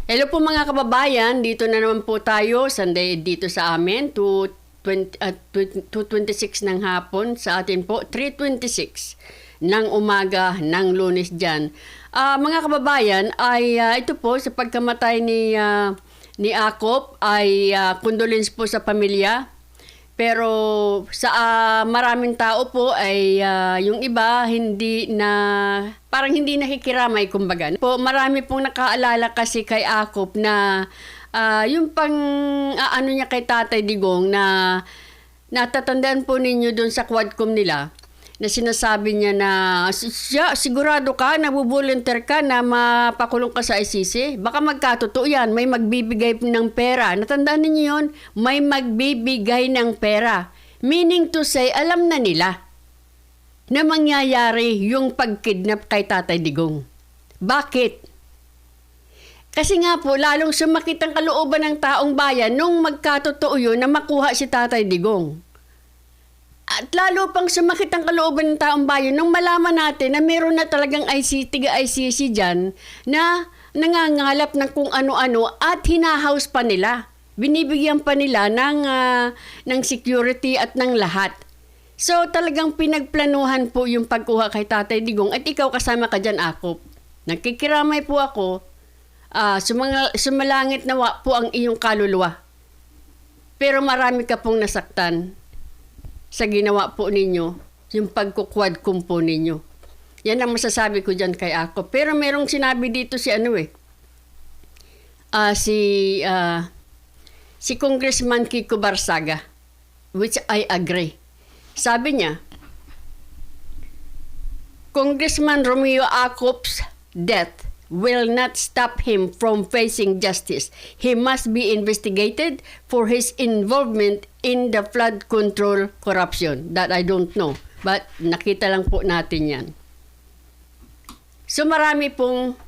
Hello po mga kababayan, dito na naman po tayo, Sunday dito sa amin, 2:26 ng hapon, sa atin po, 3:26 ng umaga ng Lunes dyan. Mga kababayan, ay ito po sa pagkamatay ni Akop ay condolence po sa pamilya. Pero sa maraming tao po ay yung iba parang hindi nakikiramay kumbaga. Po, marami pong nakaalala kasi kay Akop na yung ano niya kay Tatay Digong na natatandaan po ninyo doon sa Quadcom nila na sinasabi niya na sigurado ka, nagbo-volunteer ka na mapakulong ka sa ICC. Baka magkatotoo yan, may magbibigay ng pera. Natandaan ninyo yun? May magbibigay ng pera. Meaning to say, alam na nila na mangyayari yung pagkidnap kay Tatay Digong. Bakit? Kasi nga po, lalong sumakit ang kalooban ng taong bayan nung magkatotoo yun na makuha si Tatay Digong. At lalo pang sumakit ang kalooban ng taong bayan nung malaman natin na meron na talagang tiga-ICC dyan na nangangalap ng kung ano-ano at hinahouse pa nila. Binibigyan pa nila ng security at ng lahat. So talagang pinagplanuhan po yung pagkuha kay Tatay Digong at ikaw kasama ka dyan, Akop. Nagkikiramay po ako, sumalangit nawa po ang iyong kaluluwa. Pero marami ka pong nasaktan sa ginawa po ninyo, yung pagkukwad-kum po ninyo. Yan ang masasabi ko dyan kay Akop. Pero merong sinabi dito si Congressman Kiko Barsaga, which I agree. Sabi niya, Congressman Romeo Akop's death will not stop him from facing justice. He must be investigated for his involvement in the flood control corruption. That I don't know. But nakita lang po natin yan. So marami pong,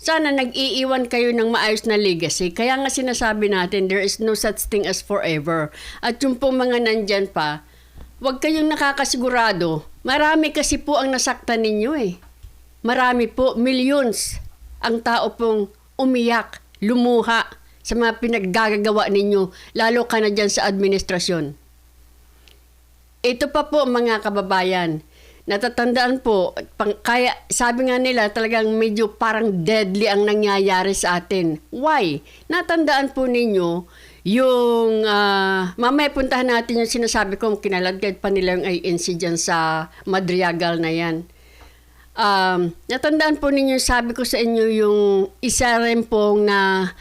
sana nag-iiwan kayo ng maayos na legacy. Kaya nga sinasabi natin, there is no such thing as forever. At yung pong mga nandyan pa, huwag kayong nakakasigurado. Marami kasi po ang nasaktan ninyo eh. Marami po, millions ang tao pong umiyak, lumuha sa mga pinaggagawa ninyo, lalo ka na dyan sa administrasyon. Ito pa po mga kababayan, natatandaan po, kaya sabi nga nila talagang medyo parang deadly ang nangyayari sa atin. Why? Natandaan po ninyo yung, mamaya puntahan natin yung sinasabi ko, kinaladkad pa nila yung INC dyan sa Madriagal na yan. Natandaan po ninyo, sabi ko sa inyo yung isa rin pong na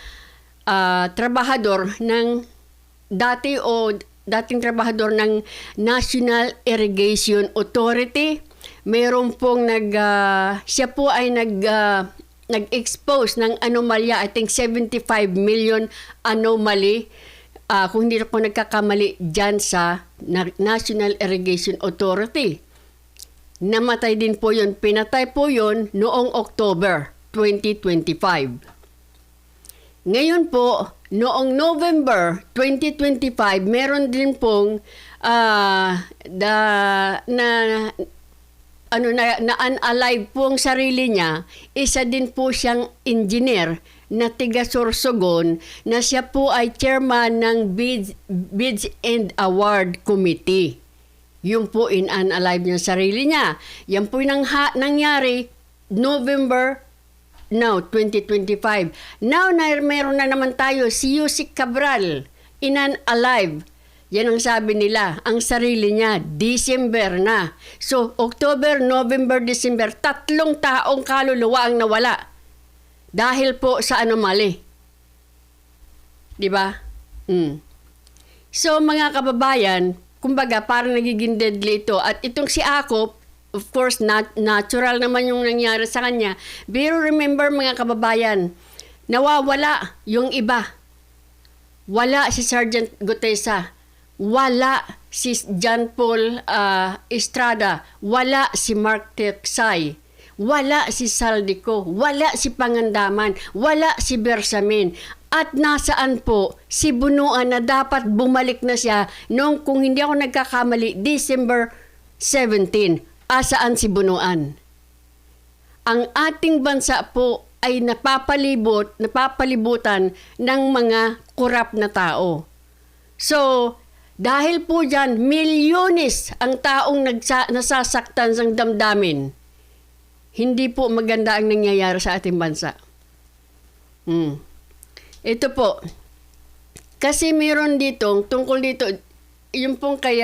trabahador ng dating trabahador ng National Irrigation Authority. Meron pong siya po ay nag-expose ng anomalya, I think 75 million anomaly, kung hindi ako nagkakamali, dyan sa National Irrigation Authority. Namatay din po yun. Pinatay po yun noong October 2025. Ngayon po, noong November 2025, meron din pong na-unalive po ang sarili niya. Isa din po siyang engineer na tiga Sorsogon na siya po ay chairman ng Bids and Award Committee. Yung po in-unalive niya sarili niya. Yan po yung nangyari November 2025. Now, meron na naman tayo si Yusik Cabral, in-unalive. Yan ang sabi nila, ang sarili niya, December na. So, October, November, December, 3 taong kaluluwa ang nawala. Dahil po sa anomaly. Diba? So, mga kababayan, kumbaga, parang nagiging deadly ito. At itong si Akop, of course, natural naman yung nangyari sa kanya. Pero remember mga kababayan, nawawala yung iba. Wala si Sergeant Gutesa. Wala si John Paul Estrada. Wala si Mark Teksay. Wala si Saldico. Wala si Pangandaman. Wala si Bersamin. At nasaan po si Bunuan na dapat bumalik na siya noong, kung hindi ako nagkakamali, December 17. Asaan si Bunuan? Ang ating bansa po ay napapalibutan ng mga korap na tao. So, dahil po dyan, milyones ang taong nasasaktan sa damdamin. Hindi po maganda ang nangyayari sa ating bansa. Ito po, kasi meron dito, tungkol dito, yung pong kay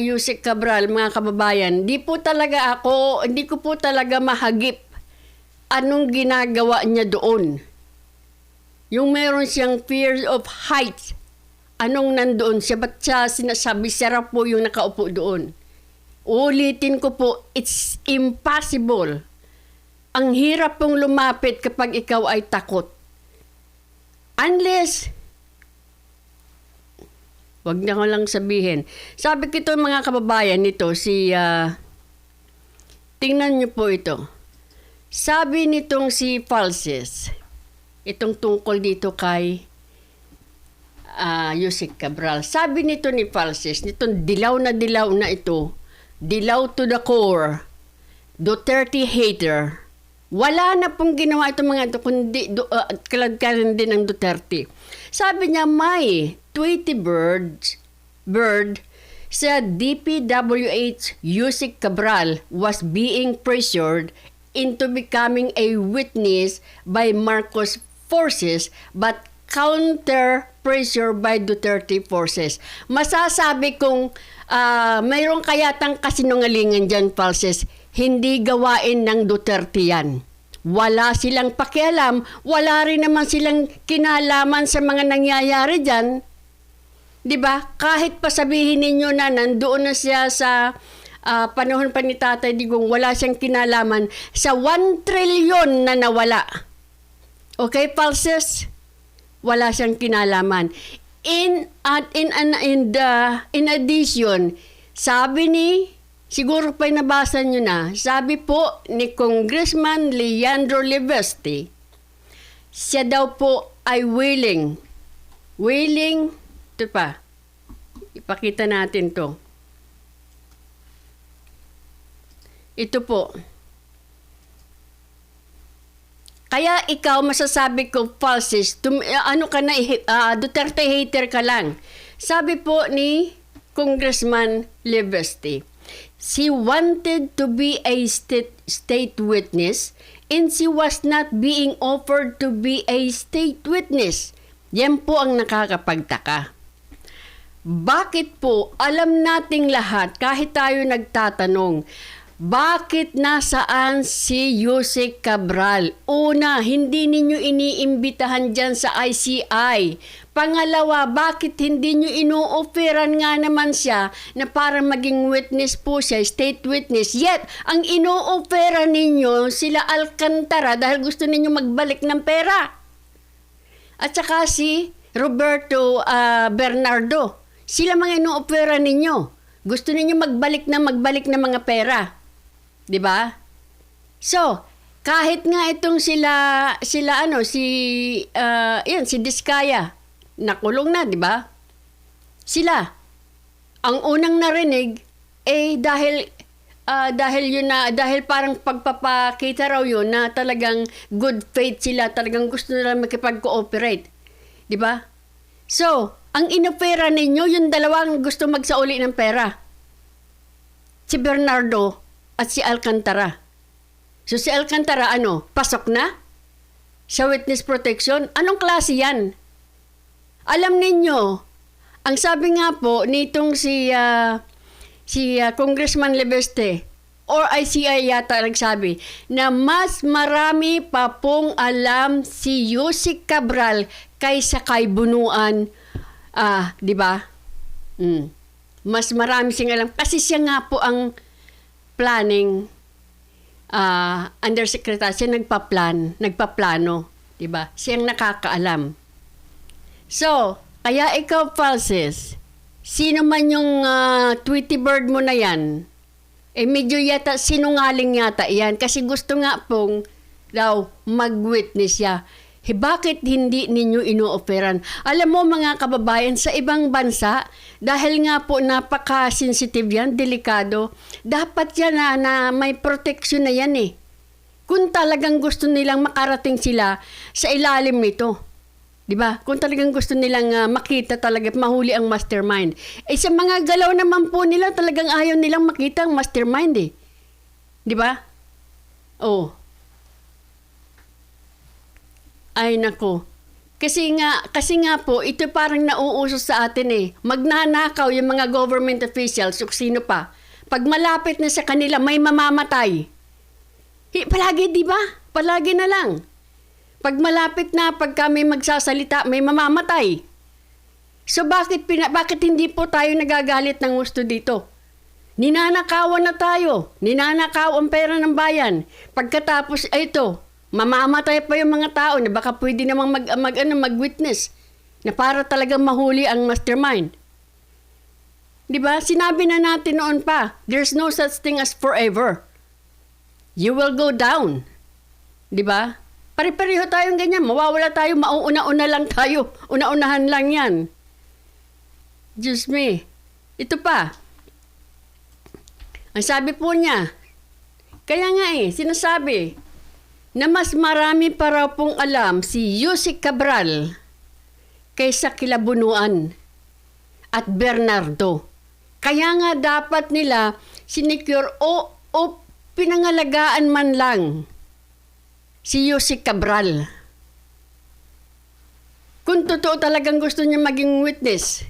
Yusek Cabral, mga kababayan, hindi ko po talaga mahagip anong ginagawa niya doon. Yung meron siyang fear of heights, anong nandoon siya, ba't siya sinasabi, siya raw po yung nakaupo doon. Ulitin ko po, it's impossible. Ang hirap pong lumapit kapag ikaw ay takot. Unless, wag na ko lang sabihin. Sabi ko ito mga kababayan nito, tingnan niyo po ito. Sabi nitong si Falses, itong tungkol dito kay Yusek Cabral. Sabi nito ni Falses, nitong dilaw na ito, dilaw to the core, Duterte hater. Wala na pong ginawa itong mga ito, kundi kaladkaran din ng Duterte. Sabi niya, my Tweety Bird said DPWH Yusek Cabral was being pressured into becoming a witness by Marcos forces but counter pressure by Duterte forces. Masasabi kong mayroong kayatang kasinungalingan dyan, Falses. Hindi gawain ng Duterte yan. Wala silang pakialam, wala rin naman silang kinalaman sa mga nangyayari dyan. 'Di ba? Kahit pa sabihin ninyo na nandoon na siya sa panahon pa ni Tatay Digong, wala siyang kinalaman sa 1 trilyon na nawala. Okay, Falses? Wala siyang kinalaman. In addition, sabi siguro pa nabasa nyo na, sabi po ni Congressman Leandro Leveste, siya daw po ay willing, ito pa, ipakita natin to. Ito po. Kaya ikaw, masasabi ko, Falses, Duterte hater ka lang. Sabi po ni Congressman Leveste, she wanted to be a state witness and she was not being offered to be a state witness. Yan po ang nakakapagtaka. Bakit po, alam nating lahat, kahit tayo nagtatanong, bakit nasaan si Yusek Cabral? Una, hindi ninyo iniimbitahan dyan sa ICI. Pangalawa, bakit hindi nyo ino-offeran nga naman siya na para maging witness po siya, state witness? Yet, ang ino-offeran ninyo sila Alcantara dahil gusto ninyo magbalik ng pera. At saka si Roberto Bernardo. Sila mga ino-offeran ninyo. Gusto ninyo magbalik na mga pera. 'Di ba? So, kahit nga itong si Diskaya, nakulong na, 'di ba? Sila ang unang narinig dahil parang pagpapakita raw 'yun na talagang good faith sila, talagang gusto nila makipag-cooperate. 'Di ba? So, ang inopera ninyo yung dalawang gusto magsauli ng pera. Si Bernardo at si Alcantara. So si Alcantara pasok na sa witness protection? Anong klase yan? Alam ninyo, ang sabi nga po nitong si Congressman Leveste or ICI yata nagsabi na mas marami pa pong alam si Yusek Cabral kaysa kay Bunuan, 'di ba? Mas marami siyang alam kasi siya nga po ang planning undersecretary, siya nagpaplano, 'di ba? Siyang nakakaalam. So, kaya ikaw, Falses, sino man yung Tweety Bird mo na yan, medyo yata sinungaling yata yan kasi gusto nga pong daw mag-witness siya. Bakit hindi ninyo ino-offeran? Alam mo mga kababayan, sa ibang bansa, dahil nga po napaka-sensitive yan, delikado, dapat yan na may protection na yan eh. Kung talagang gusto nilang makarating sila sa ilalim nito. 'Di ba? Kung talagang gusto nilang makita talaga, mahuli ang mastermind. Eh sa mga galaw naman po nila, talagang ayaw nilang makita ang mastermind eh. 'Di ba? Oh. Ay nako. Kasi nga po, ito parang nauuso sa atin eh. Magnanakaw yung mga government officials o sino pa. Pag malapit na sa kanila, may mamamatay. Palagi, di ba? Palagi na lang. Pag malapit na, pag kami magsasalita, may mamamatay. So bakit hindi po tayo nagagalit ng gusto dito? Ninanakawan na tayo. Ninanakaw ang pera ng bayan. Pagkatapos, ito, mamamatay pa yung mga tao na baka pwede namang mag-witness na para talagang mahuli ang mastermind. 'Di ba? Sinabi na natin noon pa, there's no such thing as forever. You will go down. 'Di ba? Pare-pareho tayong ganyan, mawawala tayo, mauuna-una lang tayo. Una-unahan lang 'yan. Diyos me. Ito pa. Ang sabi po niya, kaya nga sinasabi na mas marami pa raw pong alam si Yusek Cabral kaysa kila Bunuan at Bernardo. Kaya nga dapat nila sinecure o pinangalagaan man lang si Yusek Cabral. Kung totoo talagang gusto niya maging witness,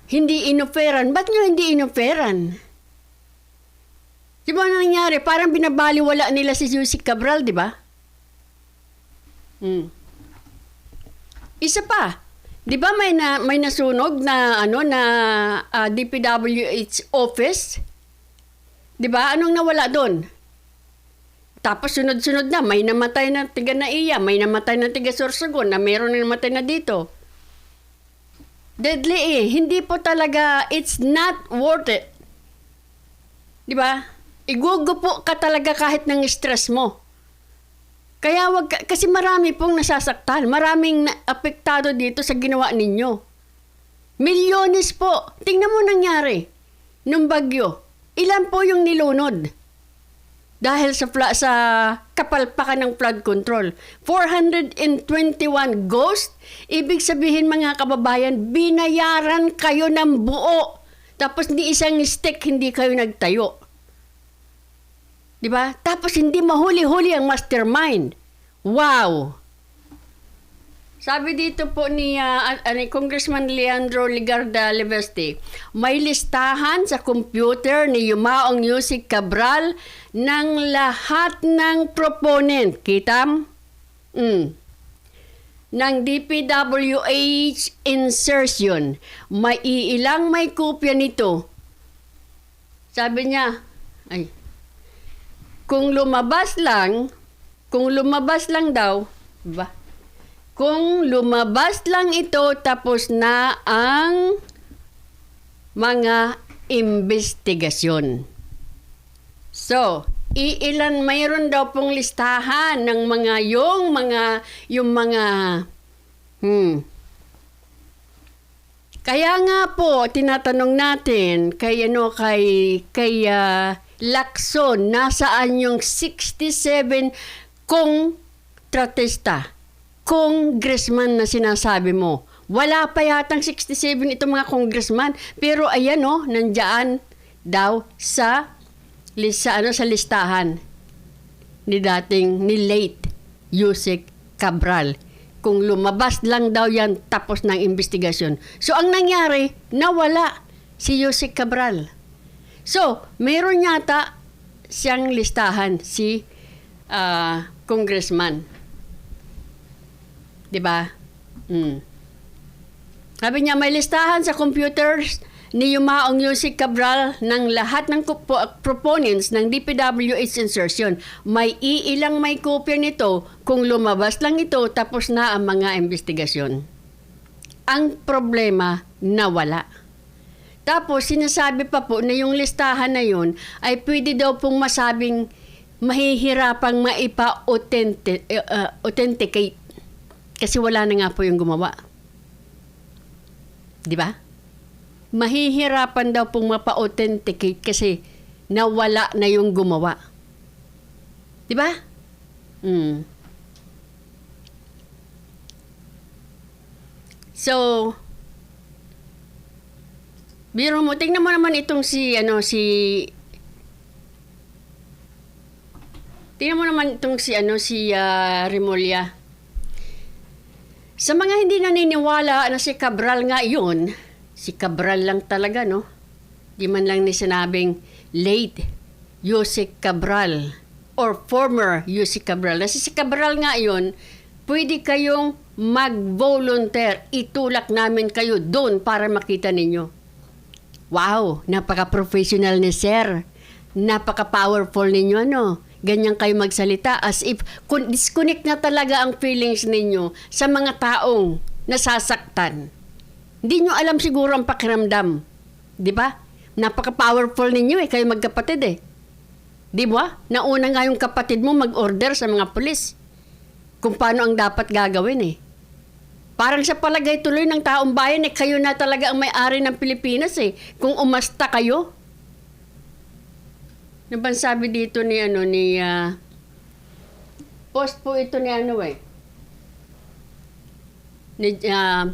hindi inoferan. Ba't nyo hindi inoferan? Di ba nangyari? Parang binabaliwala nila si Yusek Cabral, di ba? Isa pa. Di ba may nasunog na DPWH office? Di ba? Anong nawala doon? Tapos sunod-sunod na, may namatay na tiga Naiya, may namatay na tiga Sorsogon, na meron na namatay na dito. Deadly Hindi po talaga, it's not worth it. Di ba? Igugupo ka talaga kahit ng stress mo. Kaya kasi marami pong nasasaktan. Maraming apektado dito sa ginawa ninyo. Milyones po. Tingnan mo nangyari. Nung bagyo. Ilan po yung nilunod? Dahil sa kapalpakan ng flood control. 421 ghost. Ibig sabihin mga kababayan, binayaran kayo ng buo. Tapos ni isang stick hindi kayo nagtayo. Diba? Tapos hindi mahuli-huli ang mastermind. Wow! Sabi dito po ni Congressman Leandro Ligarda Leveste, may listahan sa computer ni Yumaong Yusek Cabral ng lahat ng proponent. Kitam? Ng DPWH insertion. May ilang may kopya nito. Sabi niya, kung lumabas lang daw, ba? Kung lumabas lang ito, tapos na ang mga investigasyon. So, mayroon daw pong listahan ng yung mga Kaya nga po, tinatanong natin kay Lacson, nasaan yung 67 kontratista, congressman na sinasabi mo? Wala pa yatang 67 itong mga congressman, pero ayan nandiyan daw sa listahan ni late Yusek Cabral. Kung lumabas lang daw yan tapos ng investigasyon. So ang nangyari, nawala si Yusek Cabral. So, meron yata siyang listahan si congressman. 'Di ba? Sabi niya may listahan sa computers ni Yumaong Yusek Cabral ng lahat ng proponents ng DPWH insertion. May iilang may kopya nito kung lumabas lang ito tapos na ang mga investigasyon. Ang problema, nawala. Tapos, sinasabi pa po na yung listahan na yun ay pwede daw pong masabing mahihirapang authenticate. Kasi wala na nga po yung gumawa. Di ba? Mahihirapan daw pong mapa-authenticate kasi nawala na yung gumawa. Di ba? Mm. So, biro mo, tingnan mo naman itong tingnan mo naman itong si Remulla. Sa mga hindi naniniwala na si Cabral nga yun, si Cabral lang talaga, no? Di man lang ni sinabing late Jose Cabral or former Jose Cabral. Kasi si Cabral nga yun, pwede kayong mag-volunteer. Itulak namin kayo doon para makita ninyo. Wow, napaka-professional ni Sir. Napaka-powerful ninyo, ano? Ganyan kayo magsalita as if disconnect na talaga ang feelings ninyo sa mga taong nasasaktan. Hindi nyo alam siguro ang pakiramdam. Di ba? Napaka-powerful ninyo kayo magkapatid Di ba? Nauna nga yung kapatid mo mag-order sa mga pulis kung paano ang dapat gagawin Parang sa palagay tuloy ng taong bayan kayo na talaga ang may-ari ng Pilipinas kung umasta kayo. Naban sabi dito ni post po ito ni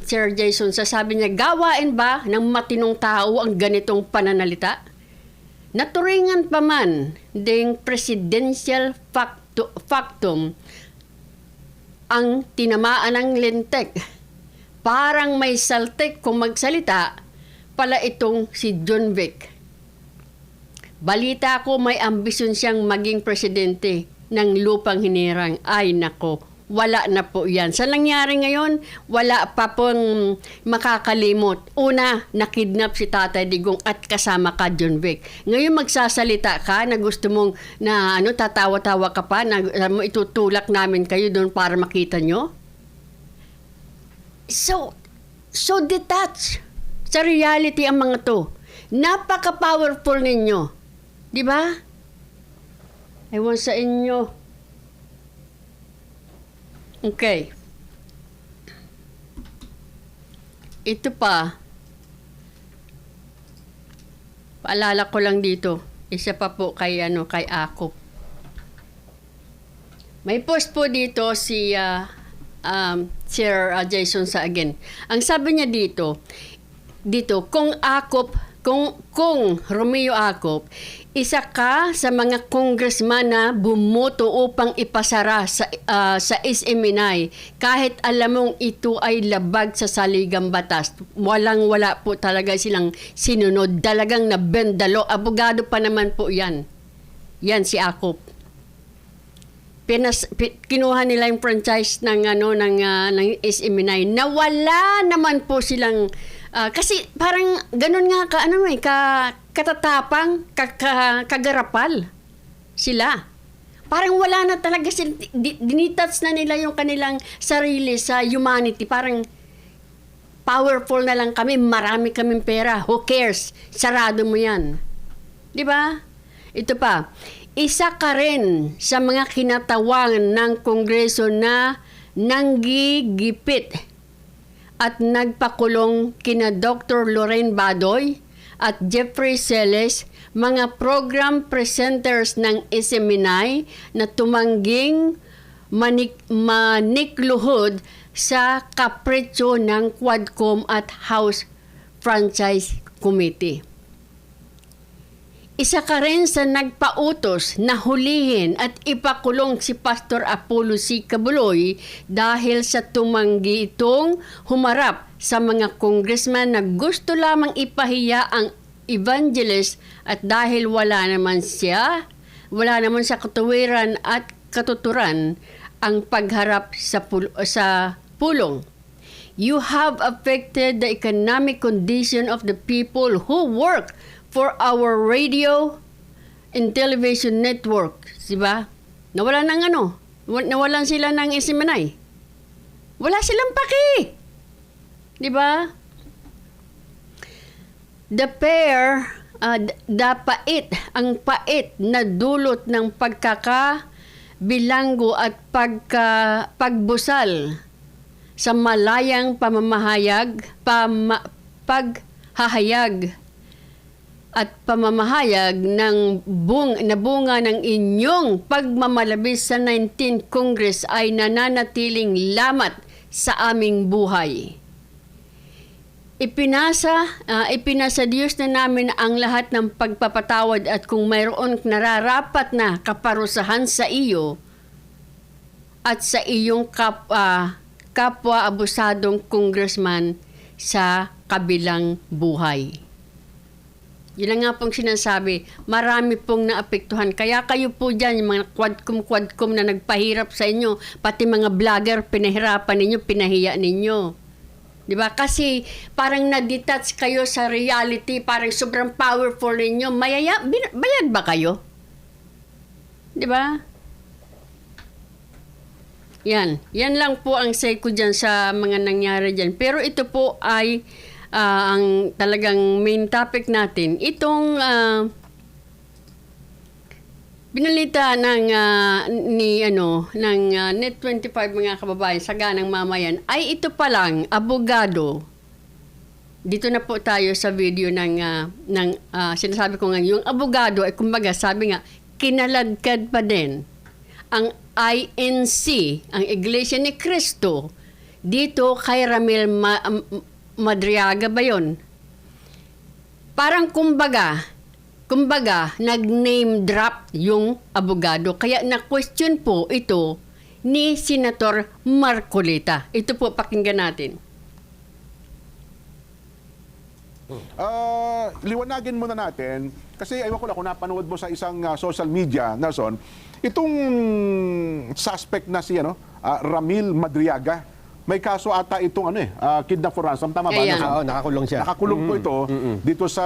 Sir Jason, sabi niya, gawain ba ng matinong tao ang ganitong pananalita? Naturingan pa man ding presidential factum ang tinamaan ng lintek. Parang may saltek kung magsalita pala itong si John Vic. Balita ko may ambisyon siyang maging presidente ng lupang hinirang. Ay nako, wala na po yan. Sa nangyari ngayon, wala pa pong makakalimot. Una, nakidnap si Tatay Digong at kasama ka, John Vic. Ngayon magsasalita ka na gusto mong tatawa-tawa ka pa, na itutulak namin kayo doon para makita nyo. So detached sa reality ang mga to. Napaka-powerful ninyo. Di ba? Ewan sa inyo. Okay. Ito pa. Paalala ko lang dito. Isa pa po kay Akop. May post po dito si Sir Jason sa again. Ang sabi niya dito, kung Romeo Acop, isa ka sa mga congressman na bumoto upang ipasara sa SMNI kahit alam mong ito ay labag sa saligang batas. Walang-wala po talaga silang sinunod. Talagang nabendalo. Abogado pa naman po yan. Yan si Acop. Kinuha nila yung franchise ng SMNI. Nawala naman po silang kasi parang ganun nga katatapang, kagarapal sila. Parang wala na talaga sila, dinitats na nila yung kanilang sarili sa humanity. Parang powerful na lang kami, marami kaming pera. Who cares? Sarado mo yan. Di ba? Ito pa, isa ka rin sa mga kinatawan ng Kongreso na nanggigipit at nagpakulong kina Dr. Lorraine Badoy at Jeffrey Celes, mga program presenters ng SMNI na tumangging manikluhod sa kapretsyo ng Quadcom at House Franchise Committee. Isa ka rin sa nagpautos na hulihin at ipakulong si Pastor Apollo C. Cabuloy dahil sa tumanggi itong humarap sa mga congressman na gusto lamang ipahiya ang evangelist at dahil wala naman sa katuwiran at katuturan ang pagharap sa pulong. You have affected the economic condition of the people who work for our radio and television network. Diba? Nawalan sila ng SMNI. Wala silang paki. Diba? Ang pait na dulot ng pagkakabilanggo at pagbusal sa malayang paghahayag at pamamahayag ng bunga ng inyong pagmamalabis sa 19th Congress ay nananatiling lamat sa aming buhay. Ipinasa Diyos na namin ang lahat ng pagpapatawad at kung mayroon nararapat na kaparusahan sa iyo at sa iyong kapwa abusadong congressman sa kabilang buhay. Yun ang nga pong sinasabi, marami pong naapektuhan. Kaya kayo po dyan, yung mga quadcom na nagpahirap sa inyo, pati mga vlogger, pinahirapan ninyo, pinahiya ninyo. Diba? Kasi parang na-detach kayo sa reality, parang sobrang powerful ninyo. Bayad ba kayo? Diba? Yan lang po ang say ko dyan sa mga nangyari dyan. Pero ito po ay ang talagang main topic natin. Itong binalita ng Net 25 mga kababayan sa Ganang Mamayan ay ito pa lang, abogado. Dito na po tayo sa video ng sinasabi ko nga, yung abogado ay kumbaga sabi nga, kinaladkad pa din ang INC, ang Iglesia ni Cristo, dito kay Ramil Madriaga ba yun? Parang kumbaga, nag-name drop yung abogado. Kaya na-question po ito ni Senator Marcolita. Ito po, pakinggan natin. Liwanagin muna natin, kasi ewan ko lang kung napanood mo sa isang social media, Nelson, itong suspect na si Ramil Madriaga, may kaso ata itong kidnap for ransom, tama ba? Ayan. Oo, nakakulong siya. Nakakulong po ito dito sa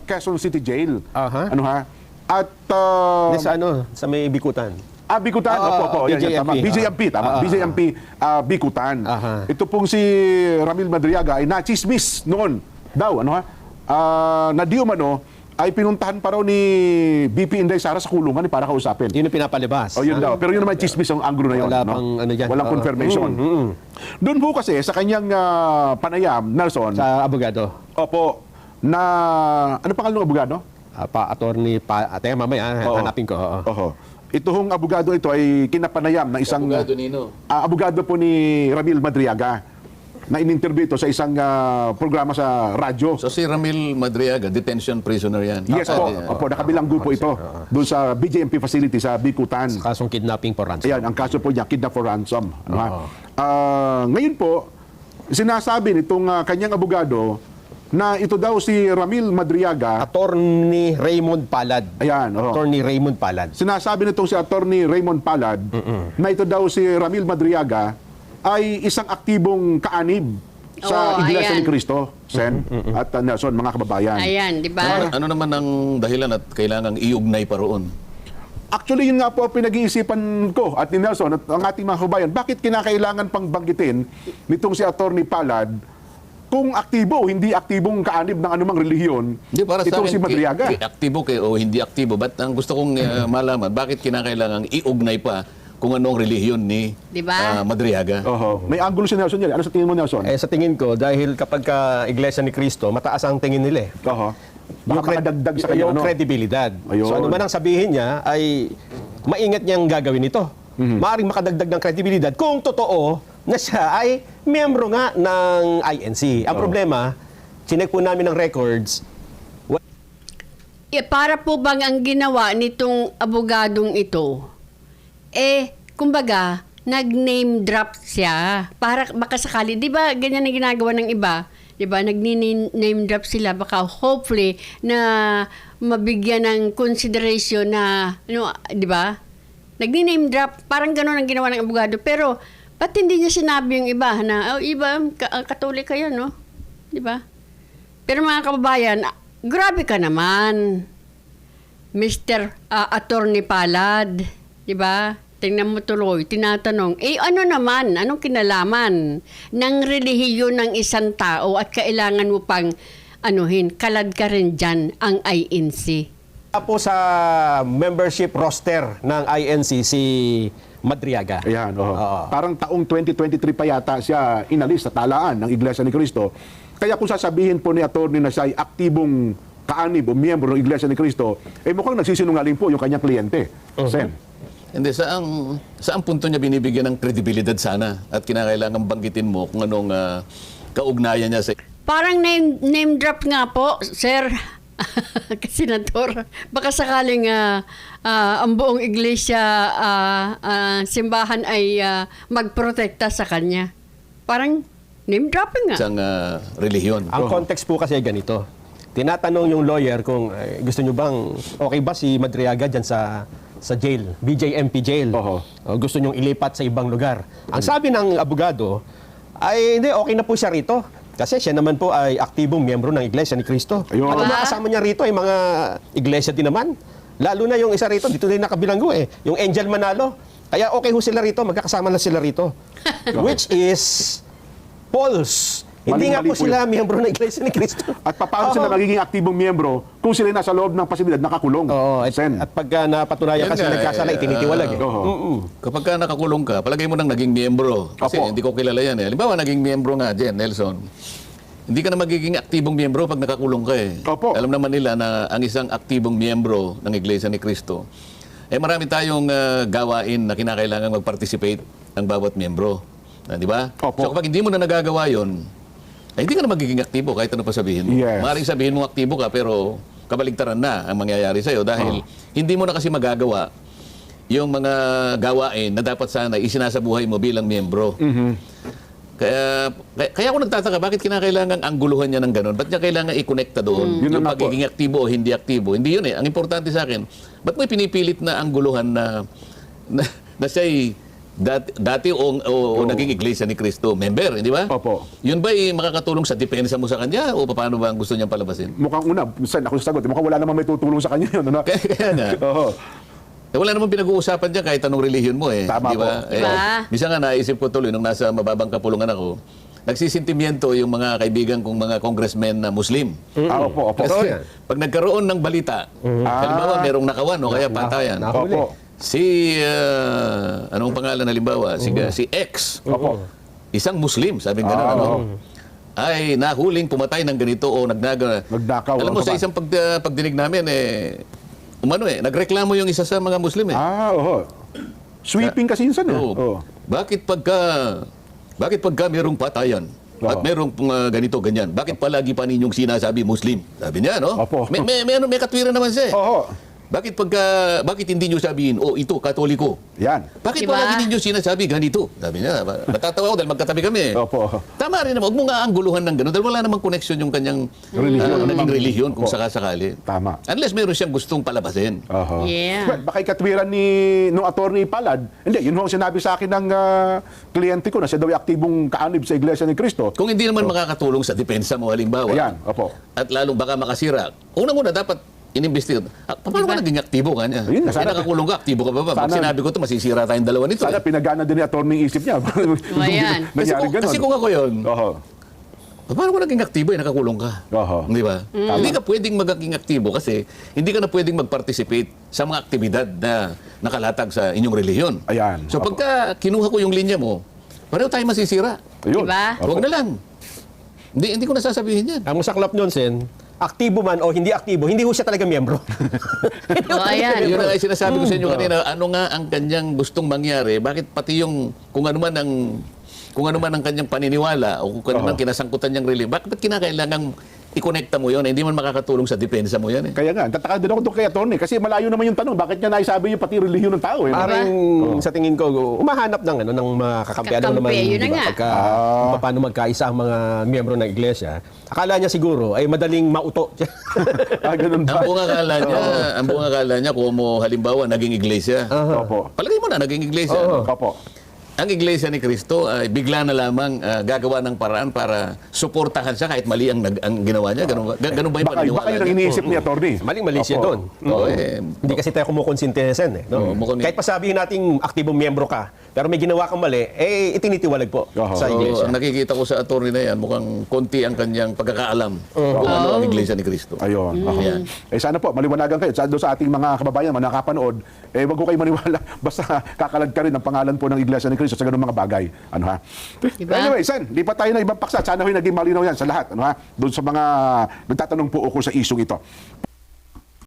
Quezon City Jail. Aha. At sa may Bikutan. Bikutan, opo. BJMP. Tama. BJMP, tama. BJMP, Bikutan. Aha. Ito pong si Ramil Madriaga ay nachismis noon daw, na di umano ay pinuntahan pa raw ni BP Inday Sara sa kulungan para kausapin. Yun ang pinapalibas. Yun daw. Pero yun naman chismis ang anggulo na yun. Wala pang dyan. Walang confirmation. Doon po kasi sa kanyang panayam, Nelson. Sa abogado. Opo. Na, ano pangalan ng abogado? Attorney Ate, mamaya, hanapin ko. Oho. Ito hong abogado ito ay kinapanayam na isang... Abogado nino. Abogado po ni Ramil Madriaga na in-interview ito sa isang programa sa radyo. So si Ramil Madriaga, detention prisoner yan. Yes po. Opo, nakabilanggo po ito. Doon sa BJMP facility sa Bikutan. Kasong kidnapping for ransom. Ayan, ang kaso po niya, kidnap for ransom. Ngayon po, sinasabi nitong kanyang abogado na ito daw si Ramil Madriaga. Attorney Raymond Palad. Ayan, Attorney Raymond Palad. Sinasabi nitong si Attorney Raymond Palad na ito daw si Ramil Madriaga ay isang aktibong kaanib sa Iglesia ni Cristo, Sen, at Nelson, mga kababayan. Ayan, di ba? Ano naman ang dahilan at kailangang iugnay pa roon? Actually, yun nga po ang pinag-iisipan ko at ni Nelson at ang ating mga kababayan. Bakit kinakailangan pang banggitin nitong si Attorney Palad kung aktibo o hindi aktibong kaanib ng anumang relihiyon itong si Madriaga? Aktibo o hindi aktibo. But ang gusto kong malaman, bakit kinakailangang iugnay pa kung anong relihiyon ni Madriaga? May angulo si Nelson yan. Ano sa tingin mo, Nelson? Sa tingin ko, dahil kapag Iglesia ni Cristo, mataas ang tingin nila. Baka makadagdag sa kanya, yung credibilidad. Ayun. So ano man ang sabihin niya, ay maingat niyang gagawin ito. Maaring makadagdag ng credibilidad kung totoo na siya ay miyembro nga ng INC. Ang problema, chinek po namin ng records. Para po bang ang ginawa nitong abogadong ito, kumbaga, nag-name drop siya. Para baka sakali, di ba, ganyan ang ginagawa ng iba. Di ba, nag-name drop sila. Baka hopefully na mabigyan ng consideration na, di ba? Nag-name drop, parang gano'n ang ginawa ng abogado. Pero, ba't hindi niya sinabi yung iba na, iba, katolik kayo, no? Di ba? Pero mga kababayan, grabe ka naman, Mr. Attorney Palad. Di ba? Tingnan mo tuloy, tinatanong, ano naman, anong kinalaman ng relihiyon ng isang tao at kailangan mo pang kalad ka rin dyan ang INC? Po sa membership roster ng INC si Madriaga. Ayan, parang taong 2023 pa yata siya inalis sa talaan ng Iglesia ni Cristo. Kaya kung sasabihin po ni attorney na siya ay aktibong kaanib o miyembro ng Iglesia ni Cristo, mukhang nagsisinungaling po yung kanyang kliyente. Sen. Hindi, saang punto niya binibigyan ng kredibilidad sana at kinakailangan banggitin mo kung anong kaugnayan niya sa... Parang name drop nga po, Sir Senador. Baka sakaling ang buong iglesia, simbahan ay magprotekta sa kanya. Parang name dropping nga. isang relihiyon. Ang context po kasi ganito. Tinatanong yung lawyer kung gusto nyo bang okay ba si Madriaga dyan sa jail, BJMP jail. Oho. O gusto nyong ilipat sa ibang lugar. Ang sabi ng abogado ay hindi, okay na po siya rito. Kasi siya naman po ay aktibong miyembro ng Iglesia ni Cristo. Ayun. At ang mga kasama niya rito ay mga iglesia din naman. Lalo na yung isa rito, dito din nakabilanggo yung Angel Manalo. Kaya okay ho sila rito, magkakasama na sila rito. Which is false. Hindi nga Mali-mali po po sila miyembro ng Iglesia ni Cristo. At paano sila magiging aktibong miyembro kung sila nasa loob ng pasilidad nakakulong? Oo, Sen. at pagka napatunayan Yan kasi nga, nagkasala, itinitiwalag. Oo. Kapag ka nakakulong ka, palagay mo nang naging miyembro. Kasi Opo. hindi ko kilala yan. Halimbawa, naging miyembro nga, Jen, Nelson. Hindi ka na magiging aktibong miyembro pag nakakulong ka Opo. Alam naman nila na ang isang aktibong miyembro ng Iglesia ni Cristo, marami tayong gawain na kinakailangan mag-participate ang bawat miyembro. Di ba? Opo. So kapag hindi mo na nagagawa yon, ay hindi ka na magiging aktibo kahit ano pa sabihin mo. Yes. Maaaring sabihin mo aktibo ka pero kabaligtaran na ang mangyayari sa'yo dahil hindi mo na kasi magagawa yung mga gawain na dapat sana isinasabuhay mo bilang miyembro. Kaya ako nagtataka, bakit kinakailangan angguluhan niya ng ganun? Ba't niya kailangan i-connecta doon? Yun Yung na nga po. pagiging aktibo o hindi aktibo. Hindi yun Ang importante sa akin, ba't mo pinipilit na angguluhan na siya'y dati o naging Iglesia ni Cristo member, di ba? Opo. Yun ba makakatulong sa depensa mo sa kanya o paano ba ang gusto niyang palabasin? Mukhang una, Sen, ako sasagot, mukhang wala namang may tutulong sa kanya yun. Ano? Kaya nga. Oo. Wala namang pinag-uusapan dyan kahit anong relihiyon mo Tama di ba? po. Diba? Minsan nga naisip ko tuloy nung nasa mababang kapulungan ako, nagsisintimiento yung mga kaibigan kong mga congressmen na Muslim. Opo. Kasi pag nagkaroon ng balita, halimbawa merong nakawan o kaya patayan. Nahuli. Opo. Si, anong pangalan halimbawa? Si X. Opo. Isang Muslim, sabi gano'n, ano? Ay nahuling pumatay ng ganito o Nagnakaw, Alam mo, ano sa ba? isang pagdinig namin, nagreklamo yung isa sa mga Muslim Oo. Sweeping kasi yun, Sen. Oo. Oo. Bakit pagka merong patayan at merong ganito, ganyan, bakit palagi pa ninyong sinasabi Muslim? Sabi niya, no? Opo. May katwiran naman siya. Oo. Bakit hindi nyo sabihin, ito, Katoliko? Yan. Bakit Diba? palagi ninyo sinasabi ganito? Sabi niya, natatawa ko dahil magkatabi kami. Opo. Tama rin naman, huwag mo nga angguluhan ng gano'n dahil wala namang connection yung kanyang naging relihiyon kung Opo. sakasakali. Tama. Unless meron siyang gustong palabasin. Oho. Yeah. Well, baka ikatwiran nung attorney Palad, hindi, yun ho ang sinabi sa akin ng kliyente ko na siya daw ay aktibong kaanib sa Iglesia ni Cristo. Kung hindi naman makakatulong sa depensa mo halimbawa, Ayan, opo. at lalong baka makasira, unang-una dapat inimbestiga. Paano ka naging aktibo ka niya? Ayun, sana- nakakulong ka, aktibo ka ba? Pag Sana- sinabi ko ito, masisira tayong dalawa nito. Sana pinagana din ni attorney isip niya. Ayan. Nangyari ganun. Kasi kung ako yun, Oho. paano ko naging aktibo nakakulong ka? Oho. Di ba? Hindi ka pwedeng maging aktibo kasi hindi ka na pwedeng mag-participate sa mga aktibidad na nakalatag sa inyong relihiyon. Ayan. So Opo. pagka kinuha ko yung linya mo, pareho tayo masisira. Ayun. Diba? Opo. Huwag na lang. Hindi ko nasasabihin yan. Ang masaklap nun, Sen, aktibo man o hindi aktibo, hindi ho siya talaga miyembro. Ayan. Yun ang sinasabi ko sa inyo kanina, ano nga ang kanyang gustong mangyari, bakit pati yung kung ano man ang kanyang paniniwala o kung ano man kinasangkutan niyang religion, bakit kinakailangang i-connecta mo yun? Hindi man makakatulong sa depensa mo yan. Kaya nga, tataka din ako doon kay attorney kasi malayo naman yung tanong, bakit niya naisabi yung pati relihiyon ng tao? Parang sa tingin ko, umahanap ng ng mga kakampi. Ano naman, Kakampi, yun na di ba, nga. pagka, kung paano magkaisa ang mga miyembro ng iglesia. Akala niya siguro ay madaling mauto. Ganun ba? Ang buong akala niya kung mo halimbawa naging iglesia. Opo. Palagay mo na naging iglesia. Opo. Ang Iglesia ni Cristo ay bigla na lamang gagawa ng paraan para suportahan siya kahit mali ang ginawa niya. Ganun ba yung Baka paniniwala yun ang niya? iniisip ni attorney. Maling-mali siya Opo. doon. Oo, Hindi kasi tayo kumukonsinte, Sen. No? Kahit pa sabihin natin aktibong miyembro ka, pero may ginawa kang mali, itinitiwalag po Oho. sa So, iglesia. ang nakikita ko sa attorney na yan, mukhang konti ang kanyang pagkakaalam kung ano ang Iglesia ni Cristo. Ayun. Oho. Yan. Sana po, maliwanagan kayo. Doon sa ating mga kababayan, mga nakapanood, wag ko kayo maniwala. Basta kakalad ka rin ang pangalan po ng Iglesia ni Cristo. Cristo sa ganung mga bagay. Ano ha? Diba? Anyway, Sen, di pa tayo na ibang paksa. Sana ho'y naging malinaw yan sa lahat. Ano ha? Doon sa mga nagtatanong po ako sa isyong ito.